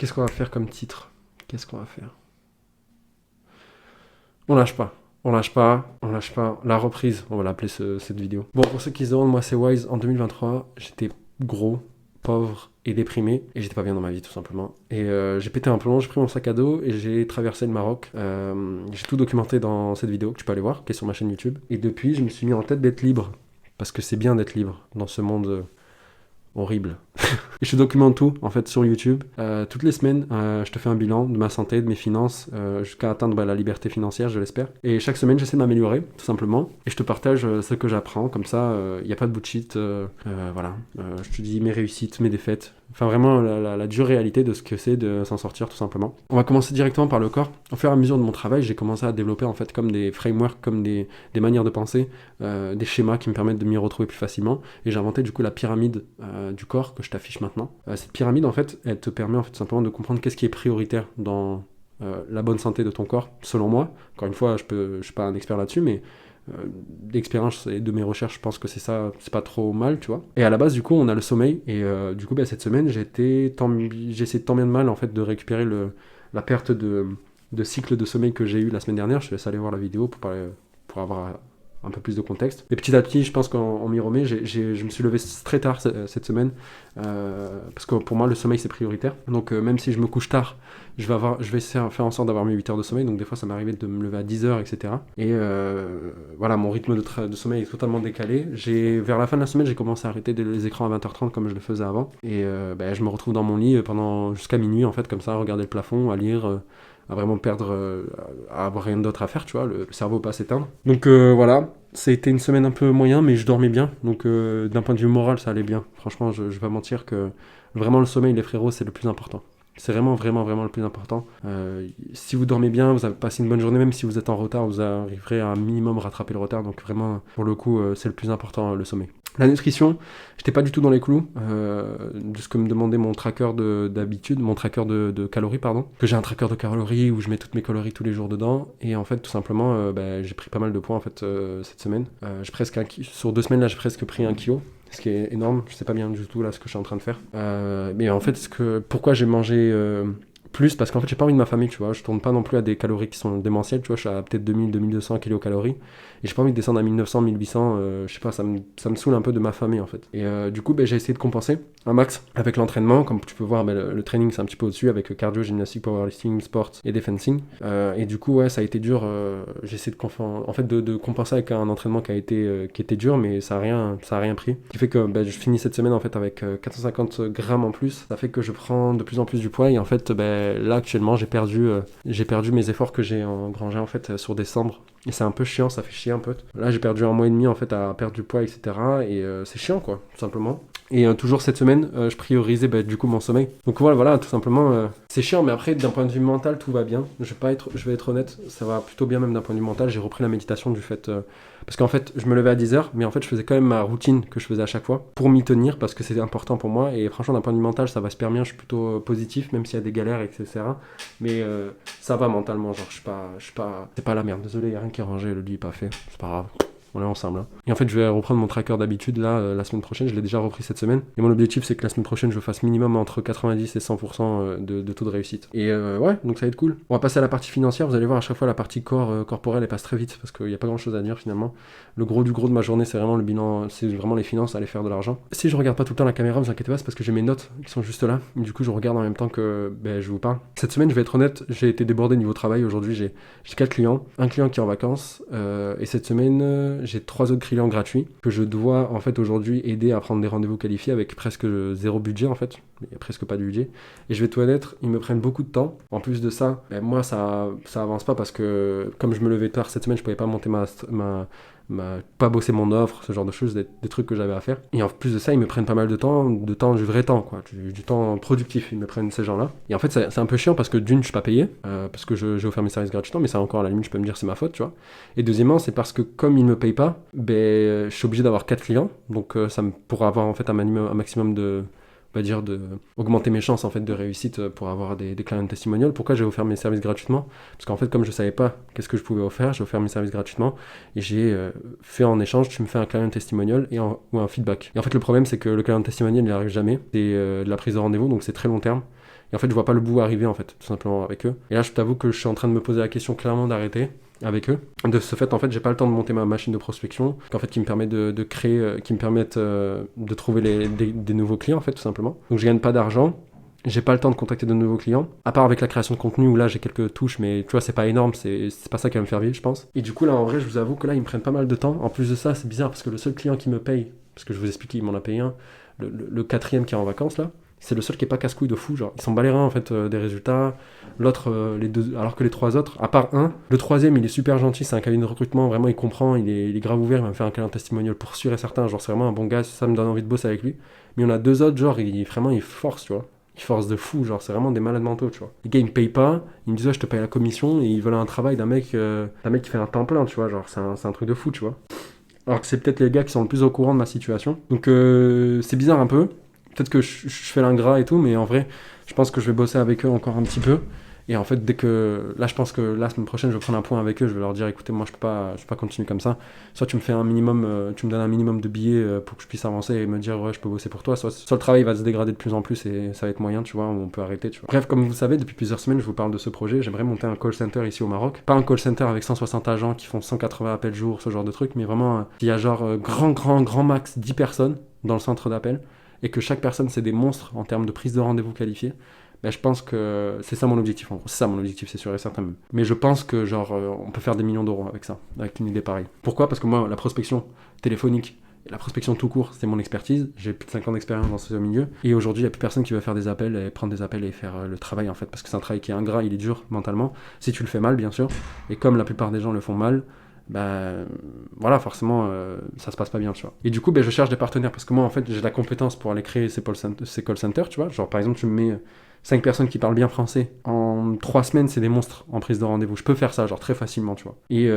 Qu'est-ce qu'on va faire comme titre? Qu'est-ce qu'on va faire? On lâche pas. On lâche pas, on lâche pas. La reprise, on va l'appeler cette vidéo. Bon, pour ceux qui se demandent, moi c'est Wise. En 2023, j'étais gros, pauvre et déprimé. Et j'étais pas bien dans ma vie, tout simplement. Et j'ai pété un plomb, j'ai pris mon sac à dos et j'ai traversé le Maroc. J'ai tout documenté dans cette vidéo que tu peux aller voir, qui est sur ma chaîne YouTube. Et depuis, je me suis mis en tête d'être libre. Parce que c'est bien d'être libre dans ce monde horrible. Et je documente tout en fait sur YouTube. Toutes les semaines, je te fais un bilan de ma santé, de mes finances, jusqu'à atteindre la liberté financière, je l'espère. Et chaque semaine, j'essaie de m'améliorer, tout simplement. Et je te partage ce que j'apprends. Comme ça, il n'y a pas de bullshit. Voilà. Je te dis mes réussites, mes défaites. Enfin, vraiment, la dure réalité de ce que c'est de s'en sortir, tout simplement. On va commencer directement par le corps. Au fur et à mesure de mon travail, j'ai commencé à développer en fait comme des frameworks, comme des manières de penser, des schémas qui me permettent de m'y retrouver plus facilement. Et j'ai inventé du coup la pyramide du corps que je t'affiche maintenant. Cette pyramide, en fait, elle te permet en fait simplement de comprendre qu'est-ce qui est prioritaire dans la bonne santé de ton corps, selon moi. Encore une fois, je suis pas un expert là-dessus, mais d'expérience et de mes recherches, je pense que c'est ça, c'est pas trop mal, tu vois. Et à la base, du coup, on a le sommeil. Et du coup, cette semaine, j'ai essayé tant bien de mal, en fait, de récupérer la perte de cycle de sommeil que j'ai eu la semaine dernière. Je te laisse aller voir la vidéo pour avoir un peu plus de contexte. Et petit à petit, je pense qu'en m'y remet, je me suis levé très tard cette semaine, parce que pour moi, le sommeil, c'est prioritaire. Donc même si je me couche tard, je vais faire en sorte d'avoir mes 8 heures de sommeil. Donc des fois, ça m'est arrivé de me lever à 10 heures, etc. Et voilà, mon rythme de sommeil est totalement décalé. Vers la fin de la semaine, j'ai commencé à arrêter les écrans à 20h30 comme je le faisais avant. Et je me retrouve dans mon lit jusqu'à minuit, en fait, comme ça, à regarder le plafond, à lire, à vraiment perdre, à avoir rien d'autre à faire, tu vois, le cerveau pas s'éteindre. Donc voilà, ça a été une semaine un peu moyen, mais je dormais bien, donc d'un point de vue moral, ça allait bien. Franchement, je vais pas mentir que vraiment le sommeil, les frérots, c'est le plus important. C'est vraiment, vraiment, vraiment le plus important. Si vous dormez bien, vous avez passé une bonne journée, même si vous êtes en retard, vous arriverez à un minimum rattraper le retard. Donc vraiment, pour le coup, c'est le plus important, le sommeil. La nutrition, j'étais pas du tout dans les clous de ce que me demandait mon tracker d'habitude, mon tracker de calories, pardon. Que j'ai un tracker de calories où je mets toutes mes calories tous les jours dedans. Et en fait, tout simplement, j'ai pris pas mal de poids en fait cette semaine. Sur 2 semaines là, j'ai presque pris 1 kilo. Ce qui est énorme, je sais pas bien du tout là ce que je suis en train de faire. Mais en fait, pourquoi j'ai mangé plus, parce qu'en fait j'ai pas envie de m'affamer, tu vois, je tourne pas non plus à des calories qui sont démentielles, tu vois, je suis à peut-être 2000-2200 kilocalories, et j'ai pas envie de descendre à 1900-1800, je sais pas, ça me saoule un peu de m'affamer en fait. Et du coup, j'ai essayé de compenser un max avec l'entraînement, comme tu peux voir, le training c'est un petit peu au-dessus, avec cardio, gymnastique, powerlifting, sport et defensing, et du coup, ouais, ça a été dur, j'ai essayé de compenser avec un entraînement qui était dur, mais ça a rien pris, ce qui fait que je finis cette semaine en fait avec 450 grammes en plus, ça fait que je prends de plus en plus du poids, et en fait, là actuellement j'ai perdu mes efforts que j'ai engrangés en fait sur décembre, et c'est un peu chiant, ça fait chier un peu. Là j'ai perdu 1 mois et demi en fait à perdre du poids, etc. Et c'est chiant quoi, tout simplement. Et toujours cette semaine, je priorisais du coup mon sommeil. Donc voilà, tout simplement, c'est chiant, mais après d'un point de vue mental tout va bien. Je vais être honnête, ça va plutôt bien même d'un point de vue mental. J'ai repris la méditation du fait parce qu'en fait je me levais à 10h, mais en fait je faisais quand même ma routine que je faisais à chaque fois pour m'y tenir, parce que c'était important pour moi. Et franchement d'un point de vue mental ça va super bien, je suis plutôt positif même s'il y a des galères, etc. Mais ça va mentalement, genre c'est pas la merde, désolé, y a rien qui est rangé, le lit est pas fait, c'est pas grave. On est ensemble. Hein. Et en fait, je vais reprendre mon tracker d'habitude là la semaine prochaine. Je l'ai déjà repris cette semaine. Et mon objectif, c'est que la semaine prochaine, je fasse minimum entre 90 et 100% de taux de réussite. Et ouais, donc ça va être cool. On va passer à la partie financière. Vous allez voir, à chaque fois, la partie corporelle, elle passe très vite parce qu'il n'y a pas grand chose à dire finalement. Le gros du gros de ma journée, c'est vraiment le bilan, c'est vraiment les finances, aller faire de l'argent. Si je regarde pas tout le temps la caméra, vous inquiétez pas, c'est parce que j'ai mes notes qui sont juste là. Du coup, je regarde en même temps que je vous parle. Cette semaine, je vais être honnête, j'ai été débordé niveau travail. Aujourd'hui, j'ai 4 clients. Un client qui est en vacances. Et cette semaine, j'ai 3 autres clients gratuits que je dois en fait aujourd'hui aider à prendre des rendez-vous qualifiés avec presque 0 budget en fait, il n'y a presque pas de budget, et je vais tout honnête, ils me prennent beaucoup de temps. En plus de ça, moi ça avance pas parce que comme je me levais tard cette semaine, je pouvais pas monter pas bosser mon offre, ce genre de choses, des trucs que j'avais à faire. Et en plus de ça, ils me prennent pas mal de temps du vrai temps, quoi, du temps productif, ils me prennent ces gens-là. Et en fait, c'est un peu chiant parce que d'une, je suis pas payé, parce que j'ai offert mes services gratuitement, mais ça encore à la limite, je peux me dire c'est ma faute, tu vois. Et deuxièmement, c'est parce que comme ils me payent pas, je suis obligé d'avoir 4 clients, donc pour avoir en fait un maximum de augmenter mes chances en fait de réussite pour avoir des clients testimonials. Pourquoi j'ai offert mes services gratuitement? Parce qu'en fait, comme je savais pas qu'est-ce que je pouvais offrir, j'ai offert mes services gratuitement et j'ai fait en échange, tu me fais un client testimonial ou un feedback. Et en fait, le problème, c'est que le client testimonial, il n'arrive jamais. C'est de la prise de rendez-vous, donc c'est très long terme. Et en fait, je vois pas le bout arriver, en fait, tout simplement avec eux. Et là, je t'avoue que je suis en train de me poser la question clairement d'arrêter avec eux. De ce fait, en fait, j'ai pas le temps de monter ma machine de prospection, qu'en fait, qui me permet de créer, qui me permettent de trouver des nouveaux clients, en fait, tout simplement. Donc, je gagne pas d'argent. J'ai pas le temps de contacter de nouveaux clients, à part avec la création de contenu où là j'ai quelques touches, mais tu vois, c'est pas énorme, c'est pas ça qui va me faire vivre, je pense. Et du coup, là en vrai, je vous avoue que là ils me prennent pas mal de temps. En plus de ça, c'est bizarre parce que le seul client qui me paye, parce que je vous explique, il m'en a payé un, le quatrième qui est en vacances là, c'est le seul qui est pas casse-couille de fou, genre ils s'en bat les reins en fait des résultats. L'autre, les deux, alors que les trois autres, à part un, le troisième il est super gentil, c'est un cabinet de recrutement, vraiment il comprend, il est grave ouvert, il va me faire un client testimonial pour sûr et certain, genre c'est vraiment un bon gars, ça me donne envie de bosser avec lui. Mais on a deux autres, genre vraiment il force, tu vois. Ils forcent de fou, genre c'est vraiment des malades mentaux, tu vois. Les gars ils me payent pas, ils me disent ouais, je te paye la commission et ils veulent un travail d'un mec qui fait un temps plein, tu vois, genre c'est un truc de fou, tu vois. Alors que c'est peut-être les gars qui sont le plus au courant de ma situation. Donc c'est bizarre un peu. Peut-être que je fais l'ingrat et tout, mais en vrai, je pense que je vais bosser avec eux encore un petit peu. Et en fait, dès que. Là, je pense que la semaine prochaine, je vais prendre un point avec eux. Je vais leur dire écoutez, moi, je peux pas continuer comme ça. Soit tu me fais un minimum, tu me donnes un minimum de billets pour que je puisse avancer et me dire ouais, je peux bosser pour toi. Soit le travail va se dégrader de plus en plus et ça va être moyen, tu vois, on peut arrêter, tu vois. Bref, comme vous savez, depuis plusieurs semaines, je vous parle de ce projet. J'aimerais monter un call center ici au Maroc. Pas un call center avec 160 agents qui font 180 appels jour, ce genre de truc, mais vraiment, il y a genre grand max 10 personnes dans le centre d'appel et que chaque personne, c'est des monstres en termes de prise de rendez-vous qualifiée. Ben, je pense que c'est ça mon objectif en gros. C'est ça mon objectif, c'est sûr et certain même. Mais je pense que genre on peut faire des millions d'euros avec ça, avec une idée pareille. Pourquoi ? Parce que moi, la prospection téléphonique, la prospection tout court, c'est mon expertise. J'ai plus de 5 ans d'expérience dans ce milieu. Et aujourd'hui, il n'y a plus personne qui va faire des appels, et prendre des appels et faire le travail en fait. Parce que c'est un travail qui est ingrat, il est dur mentalement. Si tu le fais mal, bien sûr. Et comme la plupart des gens le font mal, bah voilà, forcément ça se passe pas bien, tu vois. Et du coup je cherche des partenaires parce que moi en fait j'ai la compétence pour aller créer ces call centers, tu vois. Genre par exemple tu me mets 5 personnes qui parlent bien français en 3 semaines, c'est des monstres en prise de rendez-vous. Je peux faire ça genre très facilement, tu vois. Et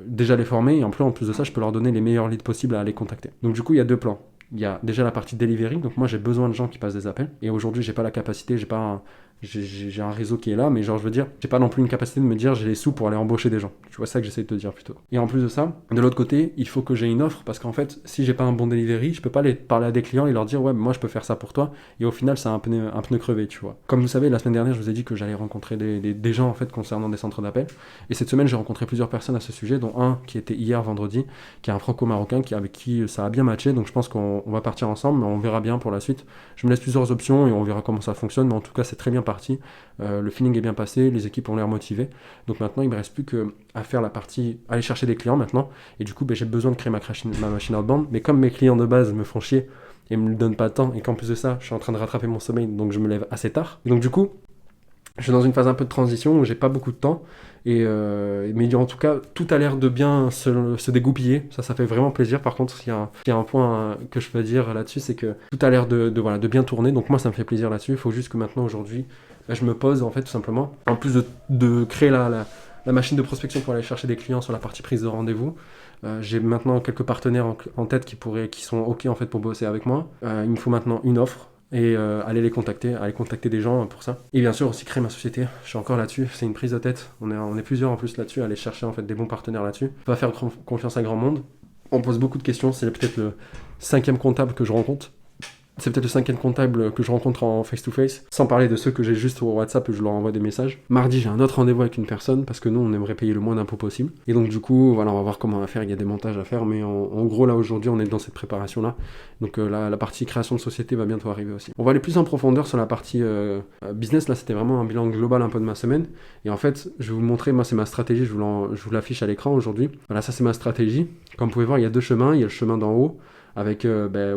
déjà les former et en plus de ça je peux leur donner les meilleurs leads possibles à aller contacter. Donc du coup il y a deux plans. Il y a déjà la partie delivery, donc moi j'ai besoin de gens qui passent des appels et aujourd'hui j'ai pas la capacité, j'ai un réseau qui est là, mais genre je veux dire, j'ai pas non plus une capacité de me dire j'ai les sous pour aller embaucher des gens. Tu vois ça que j'essaie de te dire plutôt. Et en plus de ça, de l'autre côté, il faut que j'ai une offre parce qu'en fait, si j'ai pas un bon delivery, je peux pas aller parler à des clients et leur dire ouais, moi je peux faire ça pour toi. Et au final, c'est un pneu crevé, tu vois. Comme vous savez, la semaine dernière, je vous ai dit que j'allais rencontrer des gens en fait concernant des centres d'appel. Et cette semaine, j'ai rencontré plusieurs personnes à ce sujet, dont un qui était hier vendredi, qui est un franco-marocain avec qui ça a bien matché. Donc je pense qu'on va partir ensemble, mais on verra bien pour la suite. Je me laisse plusieurs options et on verra comment ça fonctionne. Mais en tout cas, c'est très bien parti. Le feeling est bien passé, les équipes ont l'air motivées. Donc maintenant, il me reste plus qu'à faire la partie, aller chercher des clients maintenant. Et du coup, j'ai besoin de créer ma machine outbound. Mais comme mes clients de base me font chier et me donnent pas de temps, et qu'en plus de ça, je suis en train de rattraper mon sommeil, donc je me lève assez tard. Et donc du coup, je suis dans une phase un peu de transition où j'ai pas beaucoup de temps. Mais en tout cas, tout a l'air de bien se dégoupiller. Ça fait vraiment plaisir. Par contre, il y a un point que je peux dire là-dessus, c'est que tout a l'air de bien tourner. Donc moi, ça me fait plaisir là-dessus. Il faut juste que maintenant, aujourd'hui, je me pose en fait tout simplement. En plus de créer la machine de prospection pour aller chercher des clients sur la partie prise de rendez-vous, j'ai maintenant quelques partenaires en tête qui sont OK en fait pour bosser avec moi. Il me faut maintenant une offre et aller contacter des gens pour ça. Et bien sûr aussi créer ma société. Je suis encore là-dessus, c'est une prise de tête. On est plusieurs en plus là-dessus, aller chercher en fait des bons partenaires là-dessus. On va faire confiance à grand monde. On pose beaucoup de questions, c'est peut-être le 5e comptable que je rencontre. C'est peut-être le 5e comptable que je rencontre en face-to-face, sans parler de ceux que j'ai juste sur WhatsApp et je leur envoie des messages. Mardi, j'ai un autre rendez-vous avec une personne, parce que nous, on aimerait payer le moins d'impôts possible. Et donc, du coup, voilà, on va voir comment on va faire. Il y a des montages à faire, mais en gros, là, aujourd'hui, on est dans cette préparation-là. Donc, la partie création de société va bientôt arriver aussi. On va aller plus en profondeur sur la partie business. Là, c'était vraiment un bilan global un peu de ma semaine. Et en fait, je vais vous montrer, moi, c'est ma stratégie. Je vous l'affiche à l'écran aujourd'hui. Voilà, ça, c'est ma stratégie. Comme vous pouvez voir, il y a deux chemins. Il y a le chemin d'en haut, avec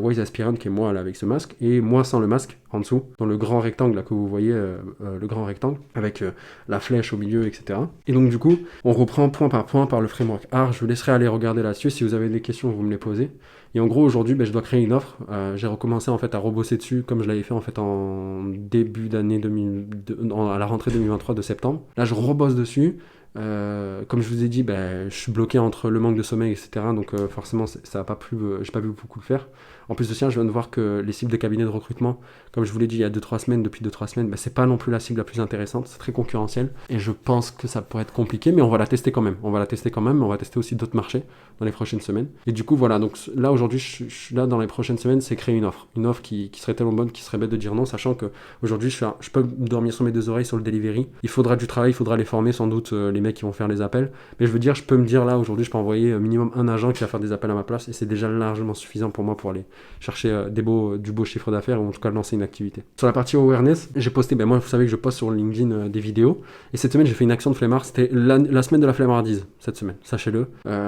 Wise Aspirant qui est moi là avec ce masque, et moi sans le masque en dessous, dans le grand rectangle là que vous voyez, le grand rectangle, avec la flèche au milieu, etc. Et donc du coup, on reprend point par le framework AR. Je vous laisserai aller regarder là-dessus, si vous avez des questions, vous me les posez. Et en gros, aujourd'hui, je dois créer une offre. J'ai recommencé en fait à rebosser dessus, comme je l'avais fait en fait en début d'année à la rentrée 2023 de septembre. Là, je rebosse dessus. Comme je vous ai dit, je suis bloqué entre le manque de sommeil, etc. Donc forcément, ça a pas pu, j'ai pas pu beaucoup le faire. En plus de ça, je viens de voir que les cibles des cabinets de recrutement, comme je vous l'ai dit il y a 2-3 semaines, depuis 2-3 semaines, c'est pas non plus la cible la plus intéressante, c'est très concurrentiel. Et je pense que ça pourrait être compliqué, mais on va la tester quand même. On va tester aussi d'autres marchés dans les prochaines semaines. Et du coup, voilà, donc là aujourd'hui, je suis là dans les prochaines semaines, c'est créer une offre. Une offre qui serait tellement bonne qu'il serait bête de dire non, sachant qu'aujourd'hui, je peux dormir sur mes deux oreilles sur le delivery. Il faudra du travail, il faudra les former, sans doute, les mecs qui vont faire les appels. Mais je veux dire, je peux me dire là, aujourd'hui, je peux envoyer minimum un agent qui va faire des appels à ma place, et c'est déjà largement suffisant pour moi pour aller chercher du beau chiffre d'affaires, ou en tout cas lancer une activité. Sur la partie awareness, j'ai posté, moi vous savez que je poste sur LinkedIn des vidéos, et cette semaine j'ai fait une action de flemmard, c'était la semaine de la flemmardise, cette semaine, sachez-le.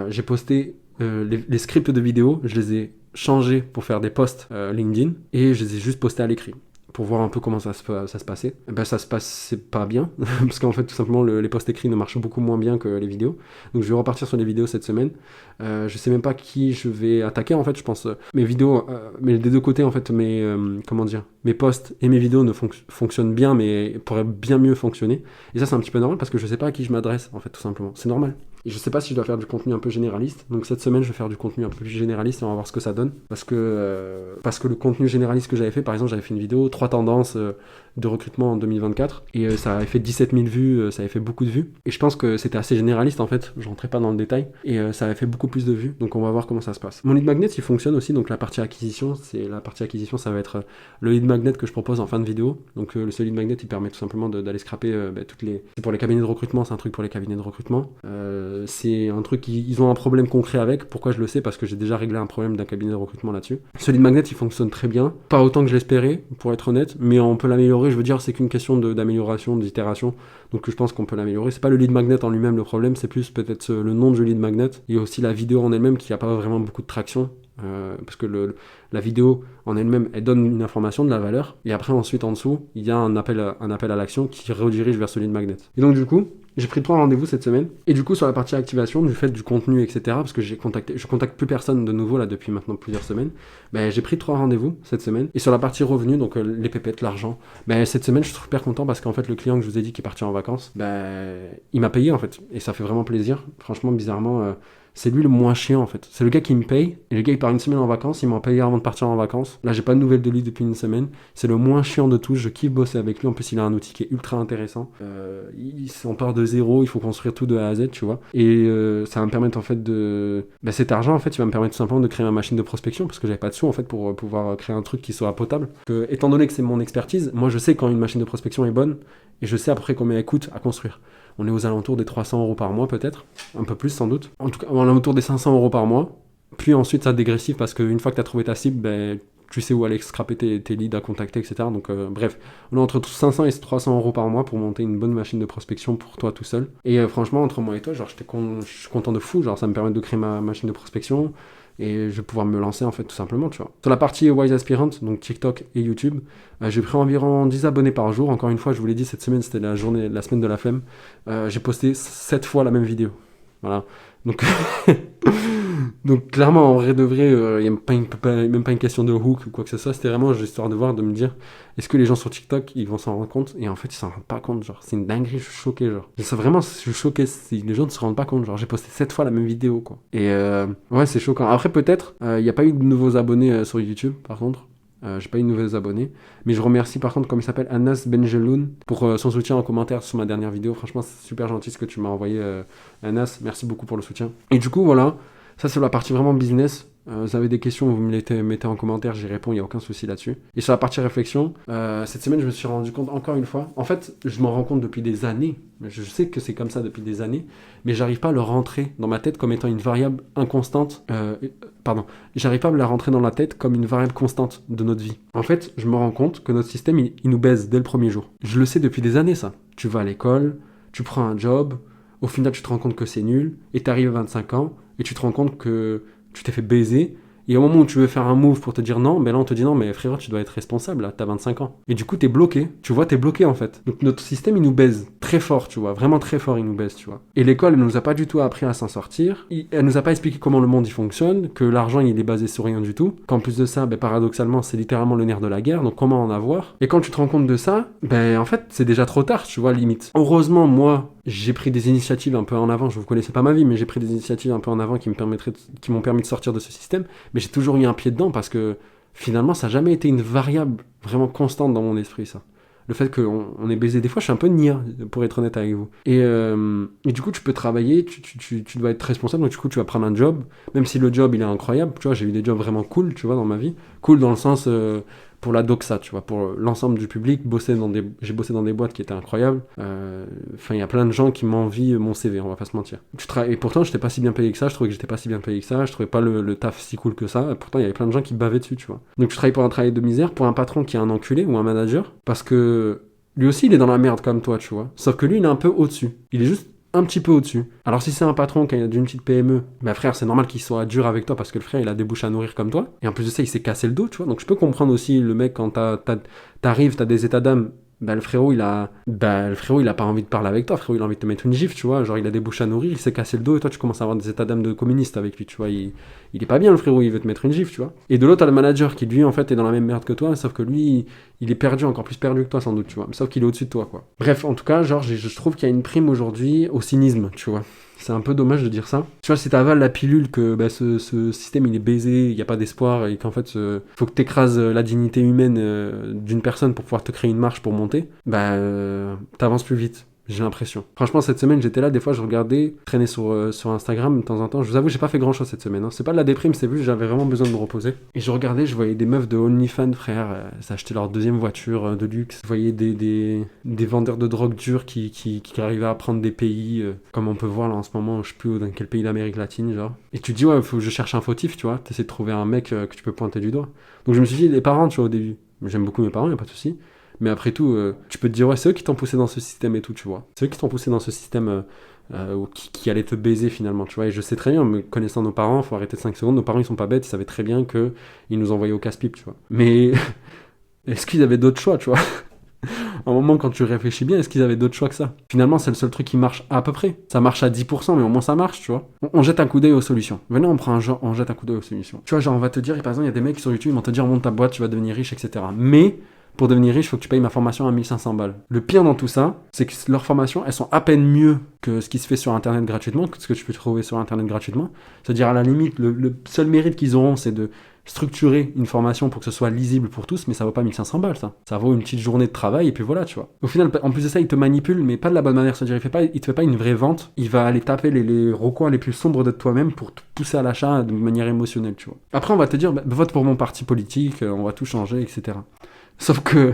J'ai posté les scripts de vidéos, je les ai changés pour faire des posts LinkedIn, et je les ai juste postés à l'écrit, pour voir un peu comment ça se passait. Ça se passait pas bien, parce qu'en fait, tout simplement, les posts écrits ne marchent beaucoup moins bien que les vidéos. Donc, je vais repartir sur les vidéos cette semaine. Je sais même pas qui je vais attaquer, en fait, je pense. Mes vidéos, mais des deux côtés, en fait, mes posts et mes vidéos ne fonctionnent bien, mais pourraient bien mieux fonctionner. Et ça, c'est un petit peu normal, parce que je sais pas à qui je m'adresse, en fait, tout simplement. C'est normal. Et je sais pas si je dois faire du contenu un peu généraliste. Donc cette semaine, je vais faire du contenu un peu plus généraliste et on va voir ce que ça donne. Parce que le contenu généraliste que j'avais fait, par exemple, j'avais fait une vidéo 3 tendances de recrutement en 2024 et ça avait fait 17 000 vues, ça avait fait beaucoup de vues. Et je pense que c'était assez généraliste en fait, je rentrais pas dans le détail et ça avait fait beaucoup plus de vues. Donc on va voir comment ça se passe. Mon lead magnet, il fonctionne aussi. Donc la partie acquisition, ça va être le lead magnet que je propose en fin de vidéo. Donc ce lead magnet, il permet tout simplement d'aller scraper toutes les... C'est pour les cabinets de recrutement, c'est un truc pour les cabinets de recrutement. C'est un truc ils ont un problème concret avec. Pourquoi je le sais? Parce que j'ai déjà réglé un problème d'un cabinet de recrutement là-dessus. Ce lead magnet, il fonctionne très bien. Pas autant que je l'espérais, pour être honnête, mais on peut l'améliorer. Je veux dire, c'est qu'une question d'amélioration, d'itération. Donc je pense qu'on peut l'améliorer. C'est pas le lead magnet en lui-même le problème, c'est plus peut-être le nom du lead magnet. Il y a aussi la vidéo en elle-même qui a pas vraiment beaucoup de traction. Parce que la vidéo en elle-même, elle donne une information, de la valeur. Et après, ensuite, en dessous, il y a un appel à l'action qui redirige vers ce lead magnet. Et donc, du coup, j'ai pris 3 rendez-vous cette semaine. Et du coup, sur la partie activation, du fait du contenu, etc., parce que je contacte plus personne de nouveau là depuis maintenant plusieurs semaines, j'ai pris 3 rendez-vous cette semaine. Et sur la partie revenu, donc les pépettes, l'argent, cette semaine, je suis super content parce qu'en fait, le client que je vous ai dit qui est parti en vacances, il m'a payé en fait. Et ça fait vraiment plaisir. Franchement, bizarrement, c'est lui le moins chiant en fait. C'est le gars qui me paye. Et le gars, il part une semaine en vacances. Il m'a payé avant de partir en vacances. Là, j'ai pas de nouvelles de lui depuis une semaine. C'est le moins chiant de tous. Je kiffe bosser avec lui. En plus, il a un outil qui est ultra intéressant. On part de zéro. Il faut construire tout de A à Z, tu vois. Et ça va me permettre en fait de... cet argent, en fait, il va me permettre tout simplement de créer ma machine de prospection parce que j'avais pas de sous en fait pour pouvoir créer un truc qui soit potable. Étant donné que c'est mon expertise, moi, je sais quand une machine de prospection est bonne et je sais à peu près combien elle coûte à construire. On est aux alentours des 300 € par mois peut-être, un peu plus sans doute. En tout cas, on est autour des 500 € par mois. Puis ensuite, ça dégressif parce qu'une fois que tu as trouvé ta cible, tu sais où aller scraper tes leads à contacter, etc. Donc bref, on est entre 500 et 300 € par mois pour monter une bonne machine de prospection pour toi tout seul. Et franchement, entre moi et toi, je suis content de fou. Ça me permet de créer ma machine de prospection. Et je vais pouvoir me lancer en fait tout simplement, tu vois. Sur la partie Wise Aspirant, donc TikTok et YouTube, j'ai pris environ 10 abonnés par jour. Encore une fois, je vous l'ai dit, cette semaine c'était la semaine de la flemme. J'ai posté 7 fois la même vidéo. Voilà. Donc clairement, en vrai de vrai, il n'y a même pas une question de hook ou quoi que ce soit. C'était vraiment juste histoire de me dire, est-ce que les gens sur TikTok, ils vont s'en rendre compte? Et en fait, ils s'en rendent pas compte. Genre, c'est une dinguerie, je suis choqué. Genre, je suis choqué si les gens ne se rendent pas compte. Genre, j'ai posté 7 fois la même vidéo, quoi. Et ouais, c'est choquant. Après, peut-être, il n'y a pas eu de nouveaux abonnés sur YouTube, par contre. J'ai pas eu de nouveaux abonnés, mais je remercie par contre, comme il s'appelle, Anas Benjeloun pour son soutien en commentaire sur ma dernière vidéo. Franchement, c'est super gentil ce que tu m'as envoyé, Anas. Merci beaucoup pour le soutien. Et du coup, voilà, ça c'est la partie vraiment business. Vous avez des questions, vous me les mettez en commentaire, j'y réponds, il n'y a aucun souci là-dessus. Et sur la partie réflexion, cette semaine, je me suis rendu compte encore une fois. En fait, je m'en rends compte depuis des années. Je sais que c'est comme ça depuis des années, mais j'arrive pas à le rentrer dans ma tête comme étant une variable inconstante. J'arrive pas à me la rentrer dans la tête comme une variable constante de notre vie. En fait, je me rends compte que notre système, il nous baise dès le premier jour. Je le sais depuis des années, ça. Tu vas à l'école, tu prends un job, au final, tu te rends compte que c'est nul, et t'arrives à 25 ans, et tu te rends compte que tu t'es fait baiser, et au moment où tu veux faire un move pour te dire non, là on te dit non, mais frérot, tu dois être responsable, là, t'as 25 ans. Et du coup, t'es bloqué, tu vois, t'es bloqué en fait. Donc notre système, il nous baise. très fort, tu vois, vraiment très fort, ils nous baissent, tu vois. Et l'école, elle nous a pas du tout appris à s'en sortir, elle nous a pas expliqué comment le monde il fonctionne, que l'argent il est basé sur rien du tout, qu'en plus de ça, paradoxalement, c'est littéralement le nerf de la guerre, donc comment en avoir? Et quand tu te rends compte de ça, en fait, c'est déjà trop tard, tu vois, limite. Heureusement, moi, j'ai pris des initiatives un peu en avant, je vous connaissais pas ma vie, mais j'ai pris des initiatives un peu en avant qui m'ont permis de sortir de ce système, mais j'ai toujours eu un pied dedans parce que finalement, ça n'a jamais été une variable vraiment constante dans mon esprit, ça. Le fait qu'on ait baisé, des fois, je suis un peu nia, pour être honnête avec vous. Et du coup, tu peux travailler, tu dois être responsable, donc du coup, tu vas prendre un job, même si le job, il est incroyable, tu vois, j'ai eu des jobs vraiment cool, tu vois, dans ma vie. Cool dans le sens, pour la doxa, tu vois, pour l'ensemble du public, j'ai bossé dans des boîtes qui étaient incroyables. Enfin, il y a plein de gens qui m'envient mon CV, on va pas se mentir. Et pourtant, j'étais pas si bien payé que ça, je trouvais que j'étais pas si bien payé que ça, je trouvais pas le taf si cool que ça, et pourtant, il y avait plein de gens qui bavaient dessus, tu vois. Donc, tu travailles pour un travail de misère, pour un patron qui est un enculé ou un manager, parce que lui aussi, il est dans la merde comme toi, tu vois. Sauf que lui, il est un peu au-dessus. Il est juste un petit peu au-dessus. Alors si c'est un patron qui a d'une petite PME, frère, c'est normal qu'il soit dur avec toi parce que le frère, il a des bouches à nourrir comme toi. Et en plus de ça, il s'est cassé le dos, tu vois. Donc je peux comprendre aussi le mec quand t'arrives, t'as des états d'âme. Le frérot, il a pas envie de parler avec toi, frérot, il a envie de te mettre une gifle, tu vois. Genre, il a des bouches à nourrir, il s'est cassé le dos et toi, tu commences à avoir des états d'âme de communiste avec lui, tu vois. Il est pas bien, le frérot, il veut te mettre une gifle, tu vois. Et de l'autre, t'as le manager qui, lui, en fait, est dans la même merde que toi, sauf que lui, il est perdu, encore plus perdu que toi, sans doute, tu vois. Sauf qu'il est au-dessus de toi, quoi. Bref, en tout cas, genre, je trouve qu'il y a une prime aujourd'hui au cynisme, tu vois. C'est un peu dommage de dire ça. Tu vois, si t'avales la pilule que ce système il est baisé, il n'y a pas d'espoir et qu'en fait, faut que t'écrases la dignité humaine d'une personne pour pouvoir te créer une marche pour monter, t'avances plus vite. J'ai l'impression. Franchement, cette semaine, j'étais là, des fois, je regardais, traîner sur Instagram de temps en temps. Je vous avoue, j'ai pas fait grand chose cette semaine. Hein. C'est pas de la déprime, c'est juste j'avais vraiment besoin de me reposer. Et je regardais, je voyais des meufs de OnlyFans, frère, s'acheter leur deuxième voiture de luxe. Je voyais des vendeurs de drogue dure qui arrivaient à prendre des pays, comme on peut voir là en ce moment, je sais plus dans quel pays d'Amérique latine, genre. Et tu te dis, ouais, faut que je cherche un fautif, tu vois. T'essaies de trouver un mec que tu peux pointer du doigt. Donc je me suis dit, les parents, tu vois, au début. J'aime beaucoup mes parents, y a pas de souci. Mais après tout, tu peux te dire, ouais, c'est eux qui t'ont poussé dans ce système et tout, tu vois. C'est eux qui t'ont poussé dans ce système qui allait te baiser finalement, tu vois. Et je sais très bien, me connaissant nos parents, faut arrêter 5 secondes, nos parents ils sont pas bêtes, ils savaient très bien qu'ils nous envoyaient au casse-pipe, tu vois. Mais est-ce qu'ils avaient d'autres choix, tu vois? À un moment, quand tu réfléchis bien, est-ce qu'ils avaient d'autres choix que ça? Finalement, c'est le seul truc qui marche à peu près. Ça marche à 10%, mais au moins ça marche, tu vois. On jette un coup d'œil aux solutions. Venez, on prend un genre, on jette un coup d'œil aux solutions. Tu vois, genre, on va te dire, par exemple, il y a des mecs sur YouTube, ils vont te dire, monte ta boîte, tu vas devenir riche, etc. Mais pour devenir riche, il faut que tu payes ma formation à 1500 balles. Le pire dans tout ça, c'est que leurs formations, elles sont à peine mieux que ce qui se fait sur Internet gratuitement, que ce que tu peux trouver sur Internet gratuitement. C'est-à-dire, à la limite, le seul mérite qu'ils auront, c'est de structurer une formation pour que ce soit lisible pour tous, mais ça vaut pas 1500 balles, ça. Ça vaut une petite journée de travail, et puis voilà, tu vois. Au final, en plus de ça, il te manipule, mais pas de la bonne manière. C'est-à-dire, il te fait pas une vraie vente, il va aller taper les recoins les plus sombres de toi-même pour te pousser à l'achat de manière émotionnelle, tu vois. Après, on va te dire, vote pour mon parti politique, on va tout changer, etc. Sauf que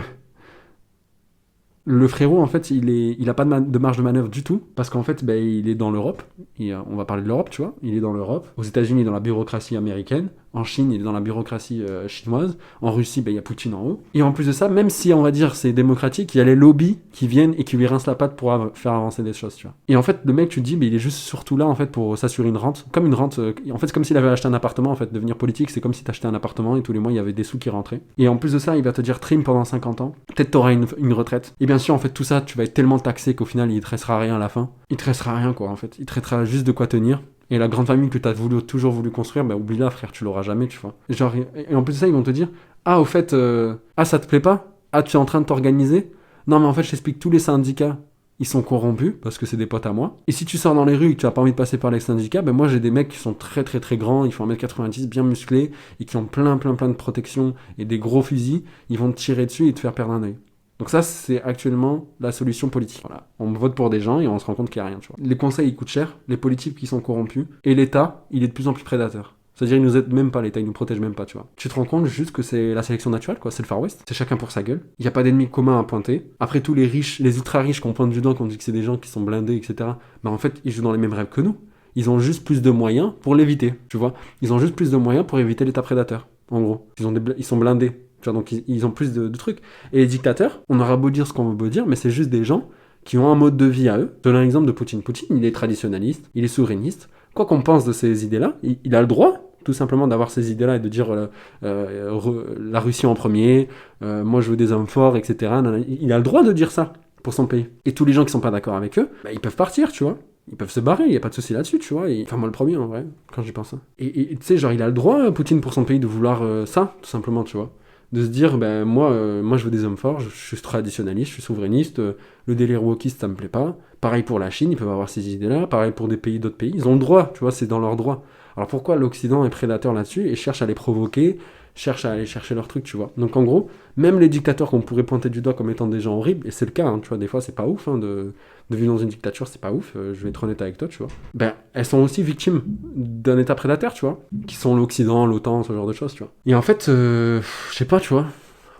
le frérot, en fait, il a pas de marge de manœuvre du tout, parce qu'en fait, il est dans l'Europe. On va parler de l'Europe, tu vois. Il est dans l'Europe. Aux États-Unis, il est dans la bureaucratie américaine. En Chine, il est dans la bureaucratie chinoise. En Russie, il y a Poutine en haut. Et en plus de ça, même si on va dire c'est démocratique, il y a les lobbies qui viennent et qui lui rincent la patte pour faire avancer des choses, tu vois. Et en fait, le mec, tu te dis, il est juste surtout là, en fait, pour s'assurer une rente. Comme une rente. En fait, c'est comme s'il avait acheté un appartement, en fait. Devenir politique, c'est comme si t'achetais un appartement et tous les mois, il y avait des sous qui rentraient. Et en plus de ça, il va te dire trim pendant 50 ans. Peut-être t'auras une retraite. Et bien sûr, en fait, tout ça, tu vas être tellement taxé qu'au final, il te restera rien à la fin. Il te restera rien, quoi, en fait. Il te restera juste de quoi tenir. Et la grande famille que t'as toujours voulu construire, oublie-la, frère, tu l'auras jamais, tu vois. Genre, et en plus de ça, ils vont te dire, ah, au fait, ça te plaît pas? Ah, tu es en train de t'organiser? Non, mais en fait, je t'explique, tous les syndicats, ils sont corrompus, parce que c'est des potes à moi. Et si tu sors dans les rues et que tu n'as pas envie de passer par les syndicats, moi, j'ai des mecs qui sont très, très, très grands, ils font 1m90, bien musclés, et qui ont plein de protections et des gros fusils, ils vont te tirer dessus et te faire perdre un œil. Donc ça, c'est actuellement la solution politique. Voilà. On vote pour des gens et on se rend compte qu'il n'y a rien, tu vois. Les conseils, ils coûtent cher, les politiques qui sont corrompus, et l'État, il est de plus en plus prédateur. C'est-à-dire, il nous aide même pas, l'État, il nous protège même pas, tu vois. Tu te rends compte juste que c'est la sélection naturelle, quoi, c'est le Far West. C'est chacun pour sa gueule. Il n'y a pas d'ennemis communs à pointer. Après, tous les riches, les ultra riches qu'on pointe du doigt, qu'on dit que c'est des gens qui sont blindés, etc., en fait, ils jouent dans les mêmes rêves que nous. Ils ont juste plus de moyens pour l'éviter, tu vois. Ils ont juste plus de moyens pour éviter l'État prédateur, en gros. Ils sont blindés. Tu vois, donc ils ont plus de trucs. Et les dictateurs, on aura beau dire ce qu'on veut beau dire, mais c'est juste des gens qui ont un mode de vie à eux. Je donne un exemple de Poutine. Poutine, il est traditionnaliste, il est souverainiste. Quoi qu'on pense de ces idées-là, il a le droit, tout simplement, d'avoir ces idées-là et de dire la Russie en premier, moi je veux des hommes forts, etc. Il a le droit de dire ça. pour son pays. Et tous les gens qui sont pas d'accord avec eux, bah, ils peuvent partir, tu vois. Ils peuvent se barrer, il n'y a pas de souci là-dessus, tu vois. Enfin, moi le premier, en vrai, quand j'y pense. Hein. Et tu sais, genre, il a le droit, Poutine, pour son pays, de vouloir ça, tout simplement, tu vois. De se dire, ben moi je veux des hommes forts, je suis traditionnaliste, je suis souverainiste, le délire wokiste, ça me plaît pas. Pareil pour la Chine, ils peuvent avoir ces idées-là, pareil pour d'autres pays, ils ont le droit, tu vois, c'est dans leur droit. Alors pourquoi l'Occident est prédateur là-dessus et cherche à les provoquer, cherche à aller chercher leur truc, tu vois. Donc en gros, même les dictateurs qu'on pourrait pointer du doigt comme étant des gens horribles, et c'est le cas, hein, tu vois, des fois c'est pas ouf, hein, de vivre dans une dictature, c'est pas ouf, je vais être honnête avec toi, tu vois. Ben, elles sont aussi victimes d'un état prédateur, tu vois, qui sont l'Occident, l'OTAN, ce genre de choses, tu vois. Et en fait, je sais pas, tu vois,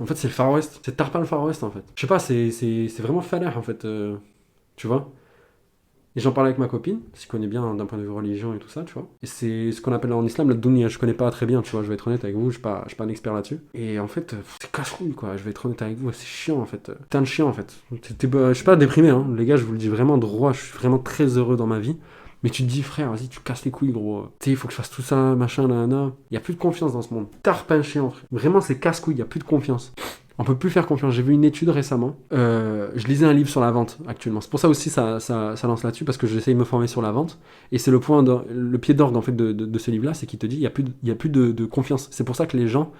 en fait c'est le Far West, c'est Tarpin le Far West, en fait. Je sais pas, c'est vraiment falaire, en fait, tu vois. Et j'en parlais avec ma copine, parce qu'il connaît bien d'un point de vue religion et tout ça, tu vois. Et c'est ce qu'on appelle en islam la dunya, je connais pas très bien, tu vois, je vais être honnête avec vous, je suis pas un expert là-dessus. Et en fait, c'est casse-couille, quoi, je vais être honnête avec vous, c'est chiant, en fait. Putain de chiant, en fait. Je suis pas déprimé, hein, les gars, je vous le dis vraiment droit, je suis vraiment très heureux dans ma vie. Mais tu te dis, frère, vas-y, tu casses les couilles, gros. Tu sais, il faut que je fasse tout ça, machin, là. Il y a plus de confiance dans ce monde. Tarpin chiant, frère. Vraiment, c'est casse-couille, il y a plus de confiance. On peut plus faire confiance. J'ai vu une étude récemment. Je lisais un livre sur la vente actuellement. C'est pour ça aussi ça lance là-dessus parce que j'essaye de me former sur la vente. Et c'est le pied d'orgue en fait de ce livre-là, c'est qu'il te dit il y a plus de confiance. C'est pour ça que les gens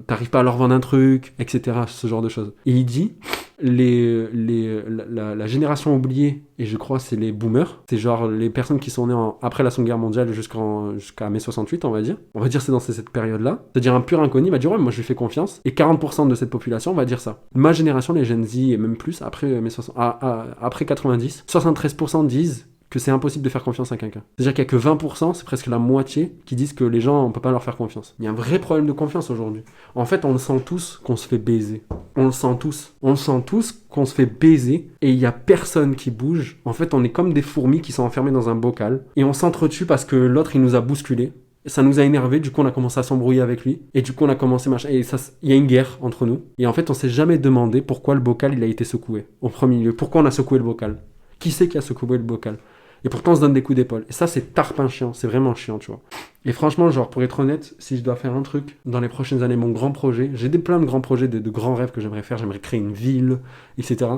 t'arrives pas à leur vendre un truc, etc. Ce genre de choses. Et il dit la génération oubliée, et je crois c'est les boomers, c'est genre les personnes qui sont nées après la Seconde Guerre mondiale jusqu'à mai 68, on va dire c'est dans cette période-là, c'est-à-dire un pur inconnu va dire ouais, moi je lui fais confiance, et 40% de cette population va dire ça. Ma génération, les Gen Z et même plus, après 90, 73% disent que c'est impossible de faire confiance à quelqu'un. C'est-à-dire qu'il n'y a que 20%, c'est presque la moitié, qui disent que les gens, on peut pas leur faire confiance. Il y a un vrai problème de confiance aujourd'hui. En fait, on le sent tous qu'on se fait baiser. On le sent tous. On le sent tous qu'on se fait baiser et il y a personne qui bouge. En fait, on est comme des fourmis qui sont enfermées dans un bocal et on s'entretue parce que l'autre, il nous a bousculés. Ça nous a énervé, du coup on a commencé à s'embrouiller avec lui, et du coup on a commencé machin, et il y a une guerre entre nous, et en fait on s'est jamais demandé pourquoi le bocal il a été secoué, au premier lieu, pourquoi on a secoué le bocal, qui c'est qui a secoué le bocal, et pourtant on se donne des coups d'épaule, et ça c'est tarpin chiant, c'est vraiment chiant, tu vois. Et franchement, genre pour être honnête, si je dois faire un truc dans les prochaines années, mon grand projet, j'ai plein de grands projets, de grands rêves que j'aimerais faire, j'aimerais créer une ville, etc.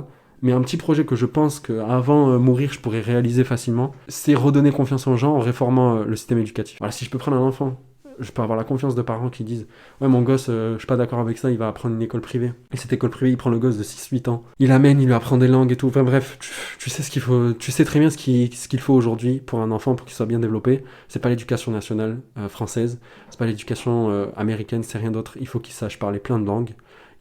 Mais un petit projet que je pense qu'avant mourir, je pourrais réaliser facilement, c'est redonner confiance aux gens en réformant le système éducatif. Voilà, si je peux prendre un enfant, je peux avoir la confiance de parents qui disent « Ouais, mon gosse, je suis pas d'accord avec ça, il va apprendre une école privée. » Et cette école privée, il prend le gosse de 6-8 ans. Il l'amène, il lui apprend des langues et tout. Enfin bref, tu sais ce qu'il faut, tu sais très bien ce qu'il faut aujourd'hui pour un enfant, pour qu'il soit bien développé. C'est pas l'éducation nationale française, c'est pas l'éducation américaine, c'est rien d'autre. Il faut qu'il sache parler plein de langues.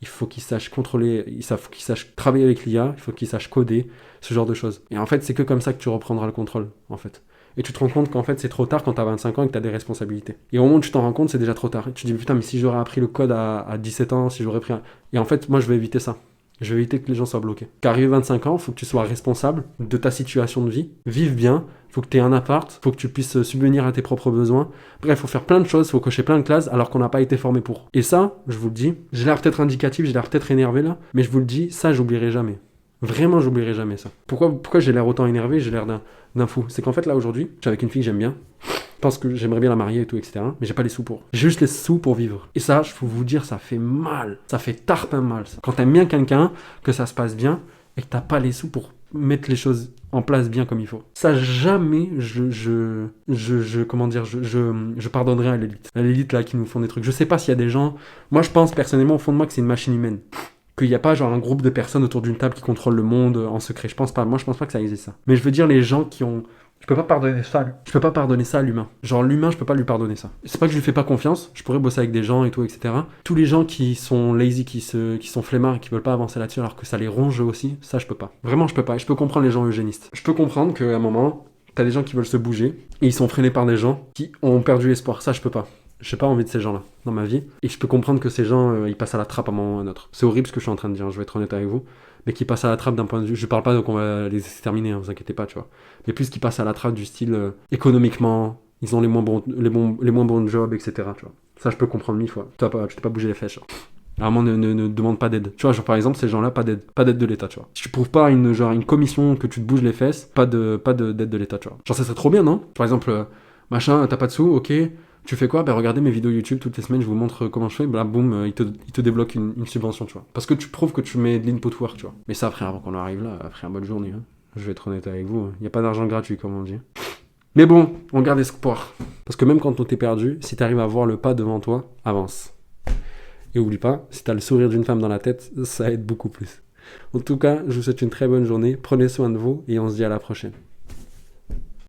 Il faut qu'ils sachent contrôler, il faut qu'ils sachent travailler avec l'IA, il faut qu'ils sachent coder, ce genre de choses. Et en fait, c'est que comme ça que tu reprendras le contrôle, en fait. Et tu te rends compte qu'en fait, c'est trop tard quand t'as 25 ans et que t'as des responsabilités. Et au moment où tu t'en rends compte, c'est déjà trop tard. Et tu te dis, putain, mais si j'aurais appris le code à 17 ans, si j'aurais pris un... Et en fait, moi, je vais éviter ça. Je vais éviter que les gens soient bloqués. Qu'arrivé 25 ans, il faut que tu sois responsable de ta situation de vie. Vive bien. Il faut que tu aies un appart. Il faut que tu puisses subvenir à tes propres besoins. Bref, il faut faire plein de choses. Il faut cocher plein de cases alors qu'on n'a pas été formé pour. Et ça, je vous le dis, j'ai l'air peut-être indicatif, j'ai l'air peut-être énervé là, mais je vous le dis, ça, j'oublierai jamais. Vraiment, j'oublierai jamais ça. Pourquoi j'ai l'air autant énervé, j'ai l'air d'un fou? C'est qu'en fait, là, aujourd'hui, je suis avec une fille que j'aime bien. Je pense que j'aimerais bien la marier et tout, etc. Mais j'ai pas les sous pour. J'ai juste les sous pour vivre. Et ça, je peux vous dire, ça fait mal. Ça fait tarpin mal, ça. Quand t'aimes bien quelqu'un, que ça se passe bien, et que t'as pas les sous pour mettre les choses en place bien comme il faut. Ça, jamais je pardonnerai à l'élite. À l'élite, là, qui nous font des trucs. Je sais pas s'il y a des gens... Moi, je pense, personnellement, au fond de moi, que c'est une machine humaine. Qu'il n'y a pas genre un groupe de personnes autour d'une table qui contrôlent le monde en secret. Je pense pas. Moi, je pense pas que ça existe, ça. Mais je veux dire, les gens qui ont... Je peux pas pardonner ça. Je peux pas pardonner ça à l'humain. Genre l'humain, je peux pas lui pardonner ça. C'est pas que je lui fais pas confiance. Je pourrais bosser avec des gens et tout, etc. Tous les gens qui sont lazy, qui sont flemmards et qui veulent pas avancer là-dessus alors que ça les ronge aussi, ça je peux pas. Vraiment, je peux pas. Et je peux comprendre les gens eugénistes. Je peux comprendre qu'à un moment, t'as des gens qui veulent se bouger et ils sont freinés par des gens qui ont perdu l'espoir. Ça, je peux pas. J'ai pas envie de ces gens-là dans ma vie. Et je peux comprendre que ces gens, ils passent à la trappe à un moment ou à un autre. C'est horrible ce que je suis en train de dire, je vais être honnête avec vous. Mais qui passent à la trappe d'un point de vue... Je parle pas donc on va les exterminer, hein, vous inquiétez pas, tu vois. Mais plus qui passent à la trappe du style économiquement, ils ont les moins bons jobs, etc. Tu vois. Ça, je peux comprendre 1000 fois. Tu t'es pas bougé les fesses, genre. Vraiment, ne demande pas d'aide. Tu vois, genre par exemple, ces gens-là, pas d'aide de l'État, tu vois. Si tu prouves pas une commission que tu te bouges les fesses, pas d'aide de l'État, tu vois. Genre, ça serait trop bien, non? Par exemple, machin, t'as pas de sous, ok... Tu fais quoi? Ben regardez mes vidéos YouTube toutes les semaines, je vous montre comment je fais, bah boum, il te débloque une subvention, tu vois. Parce que tu prouves que tu mets de l'input work, tu vois. Mais ça, frère, avant qu'on arrive là, frère, bonne journée, hein. Je vais être honnête avec vous, il n'y a pas d'argent gratuit, comme on dit. Mais bon, on garde espoir. Parce que même quand on t'est perdu, si t'arrives à voir le pas devant toi, avance. Et oublie pas, si t'as le sourire d'une femme dans la tête, ça aide beaucoup plus. En tout cas, je vous souhaite une très bonne journée, prenez soin de vous et on se dit à la prochaine.